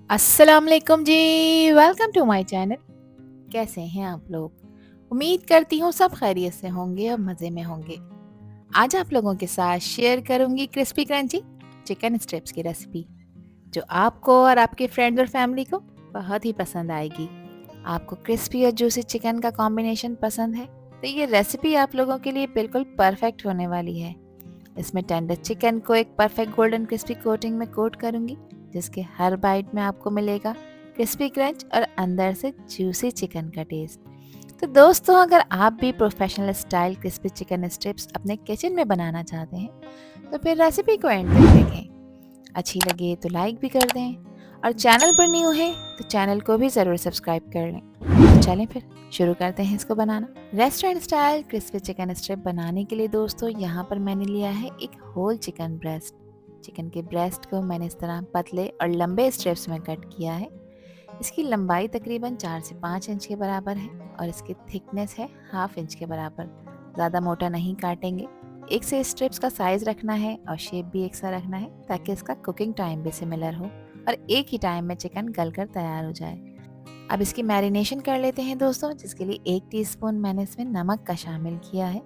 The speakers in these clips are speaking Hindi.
अस्सलाम वालेकुम जी। Welcome to my channel. कैसे हैं आप लोग? उम्मीद करती हूँ सब खैरियत से होंगे और मज़े में होंगे। आज आप लोगों के साथ शेयर करूँगी क्रिस्पी क्रंची चिकन स्ट्रिप्स की रेसिपी, जो आपको और आपके फ्रेंड्स और फैमिली को बहुत ही पसंद आएगी। आपको क्रिस्पी और जूसी चिकन का कॉम्बिनेशन पसंद है तो ये रेसिपी आप लोगों के लिए बिल्कुल परफेक्ट होने वाली है। इसमें टेंडर चिकन को एक परफेक्ट गोल्डन क्रिस्पी कोटिंग में कोट करूंगी, जिसके हर बाइट में आपको मिलेगा क्रिस्पी क्रंच और अंदर से जूसी चिकन का टेस्ट। तो दोस्तों, अगर आप भी professional style crispy chicken strips अपने किचन में बनाना चाहते हैं तो फिर रेसिपी को एंड तक देखें। अच्छी लगे तो लाइक भी कर दें और चैनल पर न्यू है तो चैनल को भी ज़रूर सब्सक्राइब कर लें। तो चलें फिर शुरू करते हैं इसको बनाना। Restaurant style crispy chicken strip बनाने के लिए दोस्तों यहाँ पर मैंने लिया है एक होल चिकन ब्रेस्ट। चिकन के ब्रेस्ट को मैंने इस तरह पतले और लंबे स्ट्रिप्स में कट किया है। इसकी लंबाई तकरीबन 4 से 5 इंच के बराबर है और इसकी थिकनेस है हाफ इंच के बराबर। ज़्यादा मोटा नहीं काटेंगे। एक से स्ट्रिप्स का साइज़ रखना है और शेप भी एक सा रखना है ताकि इसका कुकिंग टाइम भी सिमिलर हो और एक ही टाइम में चिकन गलकर तैयार हो जाए। अब इसकी मैरिनेशन कर लेते हैं दोस्तों, जिसके लिए 1 टीस्पून मैंने इसमें नमक का शामिल किया है।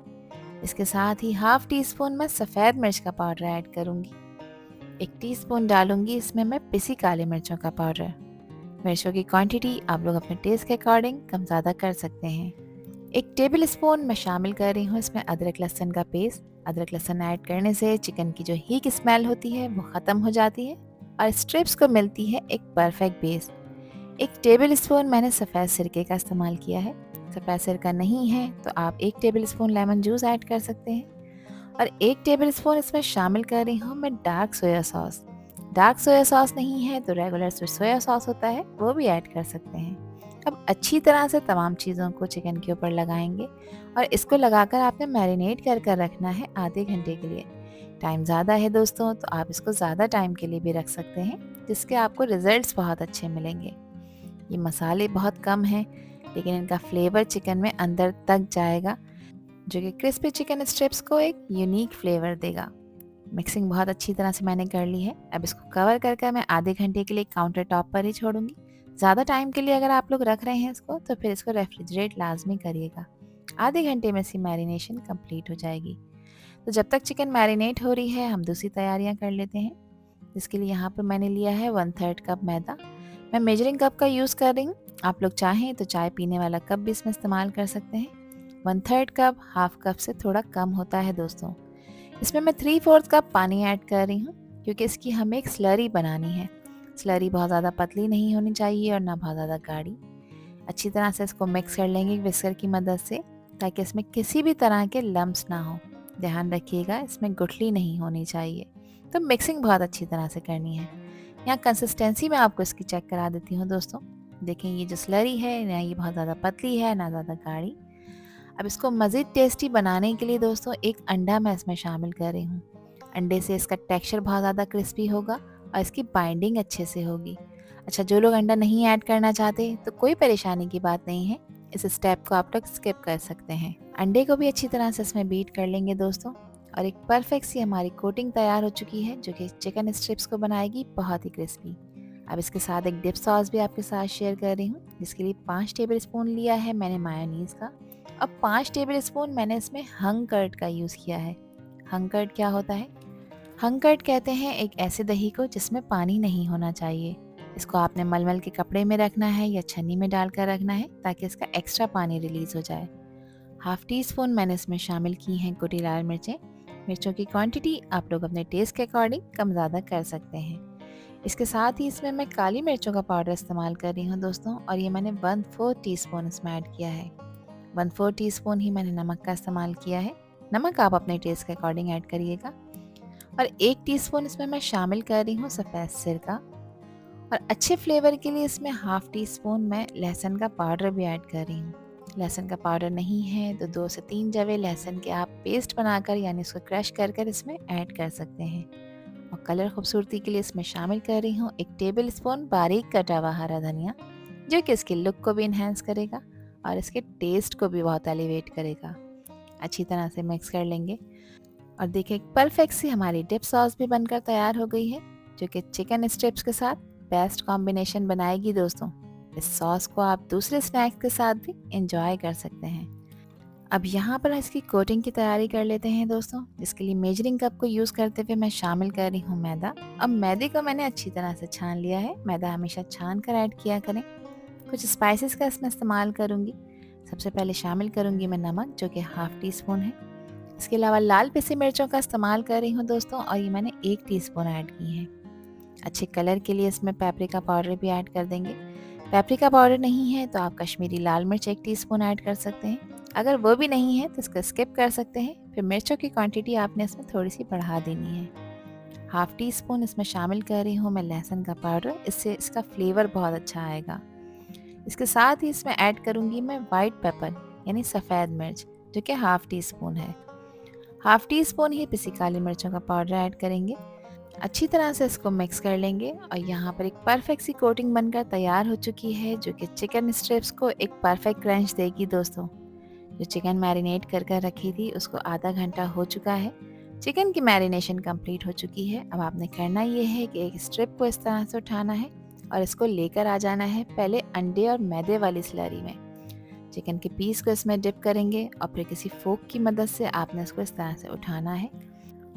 इसके साथ ही हाफ टी स्पून मैं सफ़ेद मिर्च का पाउडर ऐड करूंगी। 1 टीस्पून डालूंगी इसमें मैं पिसी काली मिर्चों का पाउडर। मिर्चों की क्वांटिटी आप लोग अपने टेस्ट के अकॉर्डिंग कम ज़्यादा कर सकते हैं। 1 टेबल स्पून मैं शामिल कर रही हूँ इसमें अदरक लहसुन का पेस्ट। अदरक लहसुन ऐड करने से चिकन की जो हीक स्मेल होती है वो ख़त्म हो जाती है और स्ट्रिप्स को मिलती है एक परफेक्ट बेस। 1 टेबल स्पून मैंने सफ़ेद सिरके का इस्तेमाल किया है। सफ़ेद सिरका नहीं है तो आप 1 table spoon lemon juice add कर सकते हैं और 1 टेबल स्पून इसमें शामिल कर रही हूँ मैं dark soya sauce. Dark soya sauce नहीं है तो रेगुलर जो सोया सॉस होता है वो भी ऐड कर सकते हैं। अब अच्छी तरह से तमाम चीज़ों को चिकन के ऊपर लगाएंगे और इसको लगाकर आपने मैरिनेट कर कर रखना है आधे घंटे के लिए। टाइम ज़्यादा है दोस्तों तो आप इसको ज़्यादा टाइम के लिए भी रख सकते हैं, जिसके आपको रिजल्ट्स बहुत अच्छे मिलेंगे। ये मसाले बहुत कम हैं लेकिन इनका फ्लेवर चिकन में अंदर तक जाएगा, जो कि क्रिस्पी चिकन स्ट्रिप्स को एक यूनिक फ्लेवर देगा। मिक्सिंग बहुत अच्छी तरह से मैंने कर ली है। अब इसको कवर करके मैं आधे घंटे के लिए काउंटर टॉप पर ही छोड़ूंगी। ज़्यादा टाइम के लिए अगर आप लोग रख रहे हैं इसको तो फिर इसको रेफ्रिजरेट लाजमी करिएगा। आधे घंटे में इसकी मैरिनेशन कंप्लीट हो जाएगी। तो जब तक चिकन मैरिनेट हो रही है हम दूसरी तैयारियां कर लेते हैं, जिसके लिए यहाँ पर मैंने लिया है 1/3 कप मैदा। मैं मेजरिंग कप का यूज़ कर रही हूँ। आप लोग चाहें तो चाय पीने वाला कप भी इसमें इस्तेमाल कर सकते हैं। 1/3 कप हाफ कप से थोड़ा कम होता है दोस्तों। इसमें मैं 3/4 कप पानी ऐड कर रही हूँ क्योंकि इसकी हमें एक स्लरी बनानी है। स्लरी बहुत ज़्यादा पतली नहीं होनी चाहिए और ना बहुत ज़्यादा गाढ़ी। अच्छी तरह से इसको मिक्स कर लेंगे विस्कर की मदद से ताकि इसमें किसी भी तरह के लम्प्स ना हो। ध्यान रखिएगा इसमें गुठली नहीं होनी चाहिए। तो मिक्सिंग बहुत अच्छी तरह से करनी है। यहाँ कंसिस्टेंसी मैं आपको इसकी चेक करा देती हूँ दोस्तों। देखें ये जो स्लरी है ना ये बहुत ज़्यादा पतली है ना ज़्यादा गाढ़ी। अब इसको मज़ीद टेस्टी बनाने के लिए दोस्तों एक अंडा मैं इसमें शामिल कर रही हूँ। अंडे से इसका टेक्सचर बहुत ज़्यादा क्रिस्पी होगा और इसकी बाइंडिंग अच्छे से होगी। अच्छा, जो लोग अंडा नहीं ऐड करना चाहते तो कोई परेशानी की बात नहीं है, इस स्टेप को आप लोग स्किप कर सकते हैं। अंडे को भी अच्छी तरह से इसमें बीट कर लेंगे दोस्तों और एक परफेक्ट सी हमारी कोटिंग तैयार हो चुकी है जो कि चिकन स्ट्रिप्स को बनाएगी बहुत ही क्रिस्पी। अब इसके साथ एक डिप सॉस भी आपके साथ शेयर कर रही हूँ, जिसके लिए 5 टेबल स्पून लिया है मैंने मायोनीज़ का। अब 5 टेबल स्पून मैंने इसमें हंग कर्ड का यूज़ किया है। हंग कर्ड क्या होता है? हंग कर्ड कहते हैं एक ऐसे दही को जिसमें पानी नहीं होना चाहिए। इसको आपने मलमल के कपड़े में रखना है या छन्नी में डालकर रखना है ताकि इसका एक्स्ट्रा पानी रिलीज़ हो जाए। हाफ टी स्पून मैंने इसमें शामिल की हैं कुटी लाल मिर्चें। मिर्चों की क्वांटिटी आप लोग अपने टेस्ट के अकॉर्डिंग कम ज़्यादा कर सकते हैं। इसके साथ ही इसमें मैं काली मिर्चों का पाउडर इस्तेमाल कर रही हूँ दोस्तों और ये मैंने 1/4 टीस्पून इसमें ऐड किया है। 1/4 टीस्पून ही मैंने नमक का इस्तेमाल किया है। नमक आप अपने टेस्ट के अकॉर्डिंग ऐड करिएगा। और 1 टीस्पून इसमें मैं शामिल कर रही हूँ सफ़ेद सिरका और अच्छे फ्लेवर के लिए इसमें हाफ टी स्पून मैं लहसुन का पाउडर भी ऐड कर रही हूँ। लहसुन का पाउडर नहीं है तो 2 से 3 जवे लहसुन के आप पेस्ट बनाकर यानी उसको क्रश कर कर इसमें ऐड कर सकते हैं। और कलर खूबसूरती के लिए इसमें शामिल कर रही हूँ 1 टेबल स्पून बारीक कटा हुआ हरा धनिया, जो कि इसकी लुक को भी इन्हेंस करेगा और इसके टेस्ट को भी बहुत एलिवेट करेगा। अच्छी तरह से मिक्स कर लेंगे और देखिए परफेक्ट सी हमारी डिप सॉस भी बनकर तैयार हो गई है, जो कि चिकन स्ट्रिप्स के साथ बेस्ट कॉम्बिनेशन बनाएगी दोस्तों। इस सॉस को आप दूसरे स्नैक्स के साथ भी एंजॉय कर सकते हैं। अब यहाँ पर इसकी कोटिंग की तैयारी कर लेते हैं दोस्तों। इसके लिए मेजरिंग कप को यूज़ करते हुए मैं शामिल कर रही हूँ मैदा। अब मैदे को मैंने अच्छी तरह से छान लिया है। मैदा हमेशा छान कर ऐड किया करें। कुछ स्पाइसेस का इसमें इस्तेमाल करूँगी। सबसे पहले शामिल करूँगी मैं नमक, जो कि हाफ टी स्पून है। इसके अलावा लाल पिसी मिर्चों का इस्तेमाल कर रही हूँ दोस्तों, और ये मैंने 1 टीस्पून ऐड की है। अच्छे कलर के लिए इसमें पेपरिका पाउडर भी ऐड कर देंगे। पेपरिका पाउडर नहीं है तो आप कश्मीरी लाल मिर्च 1 टीस्पून ऐड कर सकते हैं। अगर वो भी नहीं है तो इसको स्किप कर सकते हैं। फिर मिर्चों की क्वांटिटी आपने इसमें थोड़ी सी बढ़ा देनी है। हाफ टी स्पून इसमें शामिल कर रही हूँ मैं लहसुन का पाउडर, इससे इसका फ्लेवर बहुत अच्छा आएगा। इसके साथ ही इसमें ऐड करूँगी मैं वाइट पेपर यानी सफ़ेद मिर्च, जो कि हाफ टी स्पून है। हाफ टी स्पून ही पिसी काली मिर्चों का पाउडर ऐड करेंगे। अच्छी तरह से इसको मिक्स कर लेंगे और यहाँ पर एक परफेक्ट सी कोटिंग बनकर तैयार हो चुकी है, जो कि चिकन स्ट्रिप्स को एक परफेक्ट क्रंच देगी दोस्तों। जो चिकन मैरिनेट कर कर रखी थी उसको आधा घंटा हो चुका है। चिकन की मैरिनेशन कंप्लीट हो चुकी है। अब आपने करना ये है कि एक स्ट्रिप को इस तरह से उठाना है और इसको लेकर आ जाना है पहले अंडे और मैदे वाली स्लरी में। चिकन के पीस को इसमें डिप करेंगे और फिर किसी फोक की मदद से आपने इसको इस तरह से उठाना है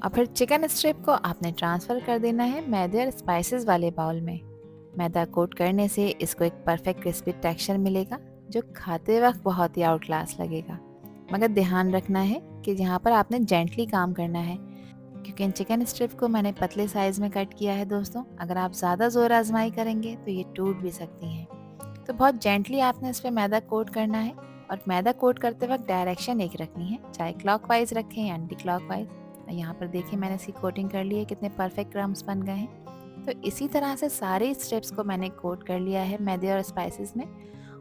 और फिर चिकन स्ट्रिप को आपने ट्रांसफ़र कर देना है मैदे और स्पाइसेस वाले बाउल में। मैदा कोट करने से इसको एक परफेक्ट क्रिस्पी टेक्सचर मिलेगा, जो खाते वक्त बहुत ही आउट क्लास लगेगा। मगर ध्यान रखना है कि यहाँ पर आपने जेंटली काम करना है, क्योंकि इन चिकन स्ट्रिप को मैंने पतले साइज़ में कट किया है दोस्तों। अगर आप ज़्यादा ज़ोर आजमाई करेंगे तो ये टूट भी सकती हैं। तो बहुत जेंटली आपने इस पर मैदा कोट करना है, और मैदा कोट करते वक्त डायरेक्शन एक रखनी है, चाहे क्लॉकवाइज रखें या एंटी क्लॉकवाइज। यहाँ पर देखिए मैंने इसकी कोटिंग कर ली है, कितने परफेक्ट क्रम्स बन गए हैं। तो इसी तरह से सारे स्टेप्स को मैंने कोट कर लिया है मैदे और स्पाइसेस में,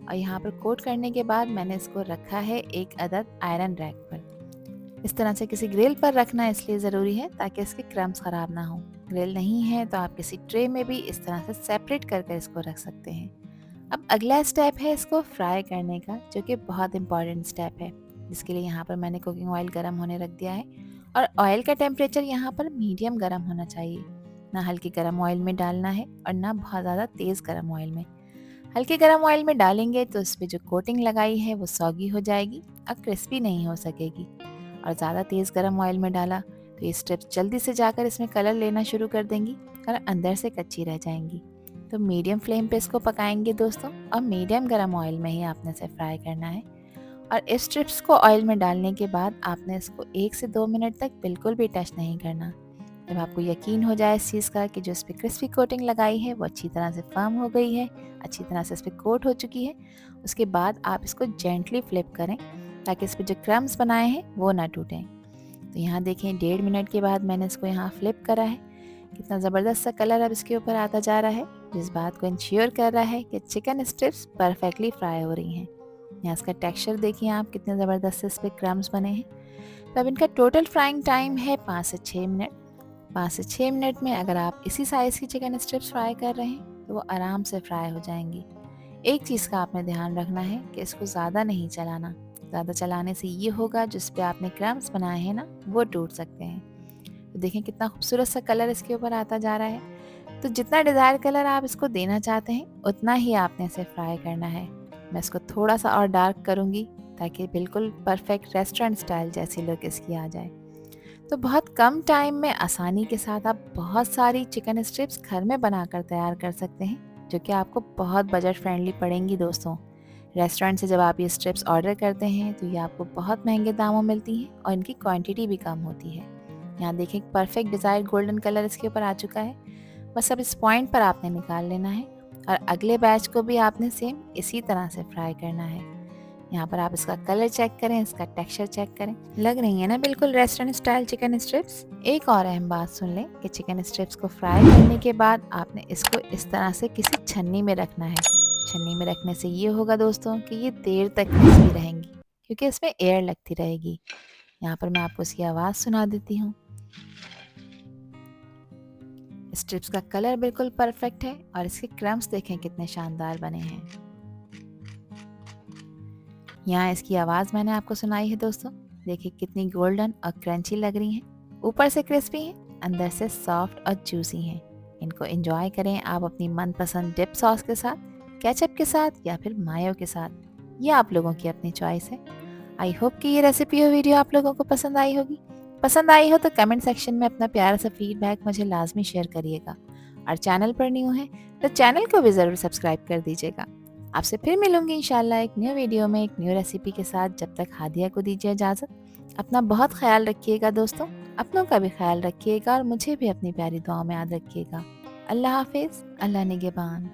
और यहाँ पर कोट करने के बाद मैंने इसको रखा है एक अदद आयरन रैक पर। इस तरह से किसी ग्रिल पर रखना इसलिए ज़रूरी है ताकि इसके क्रम्स ख़राब ना हो। ग्रिल नहीं है तो आप किसी ट्रे में भी इस तरह से सेपरेट करके इसको रख सकते हैं। अब अगला स्टेप है इसको फ्राई करने का, जो कि बहुत इंपॉर्टेंट स्टेप है, जिसके लिए यहाँ पर मैंने कुकिंग ऑयल गर्म होने रख दिया है, और ऑयल का टेम्परेचर यहाँ पर मीडियम गर्म होना चाहिए। ना हल्के गर्म ऑयल में डालना है और ना बहुत ज़्यादा तेज़ गर्म ऑयल में। हल्के गर्म ऑयल में डालेंगे तो इस पर जो कोटिंग लगाई है वो सॉगी हो जाएगी और क्रिस्पी नहीं हो सकेगी, और ज़्यादा तेज़ गर्म ऑयल में डाला तो ये स्ट्रिप्स जल्दी से जाकर इसमें कलर लेना शुरू कर देंगी और अंदर से कच्ची रह जाएंगी। तो मीडियम फ्लेम पे इसको पकाएंगे दोस्तों, और मीडियम गर्म ऑयल में ही आपने इसे फ्राई करना है। और इस स्ट्रिप्स को ऑयल में डालने के बाद आपने इसको 1 से 2 मिनट तक बिल्कुल भी टच नहीं करना। जब आपको यकीन हो जाए इस चीज़ का कि जो इस पर क्रिस्पी कोटिंग लगाई है वो अच्छी तरह से फर्म हो गई है, अच्छी तरह से इस पर कोट हो चुकी है, उसके बाद आप इसको जेंटली फ्लिप करें ताकि इस पर जो क्रम्स बनाए हैं वो ना टूटें। तो यहाँ देखें 1.5 मिनट के बाद मैंने इसको यहाँ फ्लिप करा है। कितना ज़बरदस्त सा कलर अब इसके ऊपर आता जा रहा है, जिस बात को इंश्योर कर रहा है कि चिकन स्ट्रिप्स परफेक्टली फ्राई हो रही हैं। यहाँ इसका टेक्सचर देखिए आप, कितने ज़बरदस्त इस पर क्रम्स बने हैं। तो अब इनका टोटल फ्राइंग टाइम है 5 से 6 मिनट। 5 से 6 मिनट में अगर आप इसी साइज़ की चिकन स्ट्रिप्स फ्राई कर रहे हैं तो वो आराम से फ्राई हो जाएंगी। एक चीज़ का आपने ध्यान रखना है कि इसको ज़्यादा नहीं चलाना। ज़्यादा चलाने से ये होगा जिस पे आपने क्रम्स बनाए हैं ना वो टूट सकते हैं। तो देखें कितना खूबसूरत सा कलर इसके ऊपर आता जा रहा है। तो जितना डिज़ायर कलर आप इसको देना चाहते हैं उतना ही आपने इसे फ्राई करना है। मैं इसको थोड़ा सा और डार्क करूँगी ताकि बिल्कुल परफेक्ट रेस्टोरेंट स्टाइल जैसी लुक इसकी आ जाए। तो बहुत कम टाइम में आसानी के साथ आप बहुत सारी चिकन स्ट्रिप्स घर में बनाकर तैयार कर सकते हैं, जो कि आपको बहुत बजट फ्रेंडली पड़ेंगी दोस्तों। रेस्टोरेंट से जब आप ये स्ट्रिप्स ऑर्डर करते हैं तो ये आपको बहुत महंगे दामों मिलती हैं और इनकी क्वांटिटी भी कम होती है। यहाँ देखें परफेक्ट डिज़ायर गोल्डन कलर इसके ऊपर आ चुका है। बस अब इस पॉइंट पर आपने निकाल लेना है और अगले बैच को भी आपने सेम इसी तरह से फ्राई करना है। यहाँ पर आप इसका कलर चेक करें, इसका टेक्सचर चेक करें, लग रही है ना बिल्कुल रेस्टोरेंट स्टाइल चिकन स्ट्रिप्स। एक और अहम बात सुन लें कि चिकन स्ट्रिप्स को फ्राई करने के बाद आपने इसको इस तरह से किसी छन्नी में रखना है। छन्नी में रखने से ये होगा दोस्तों कि ये देर तक क्रिस्पी रहेंगी, क्योंकि इसमें एयर लगती रहेगी। यहाँ पर मैं आपको इसकी आवाज़ सुना देती हूँ। स्ट्रिप्स का कलर बिल्कुल परफेक्ट है और इसके क्रम्स देखें कितने शानदार बने हैं। यहाँ इसकी आवाज़ मैंने आपको सुनाई है दोस्तों। देखिए कितनी गोल्डन और क्रंची लग रही हैं। ऊपर से क्रिस्पी हैं, अंदर से सॉफ्ट और जूसी हैं। इनको एंजॉय करें आप अपनी मनपसंद डिप सॉस के साथ, केचप के साथ या फिर मायो के साथ। ये आप लोगों की अपनी चॉइस है। आई होप कि ये रेसिपी और वीडियो आप लोगों को पसंद आई होगी। पसंद आई हो तो कमेंट सेक्शन में अपना प्यारा सा फीडबैक मुझे लाजमी शेयर करिएगा। और चैनल पर न्यू है तो चैनल को भी ज़रूर सब्सक्राइब कर दीजिएगा। आपसे फिर मिलूंगी इंशाल्लाह एक न्यू वीडियो में एक न्यू रेसिपी के साथ। जब तक हादिया को दीजिए इजाज़त। अपना बहुत ख्याल रखिएगा दोस्तों, अपनों का भी ख्याल रखिएगा और मुझे भी अपनी प्यारी दुआओं में याद रखिएगा। अल्लाह हाफिज़, अल्लाह निगहबान।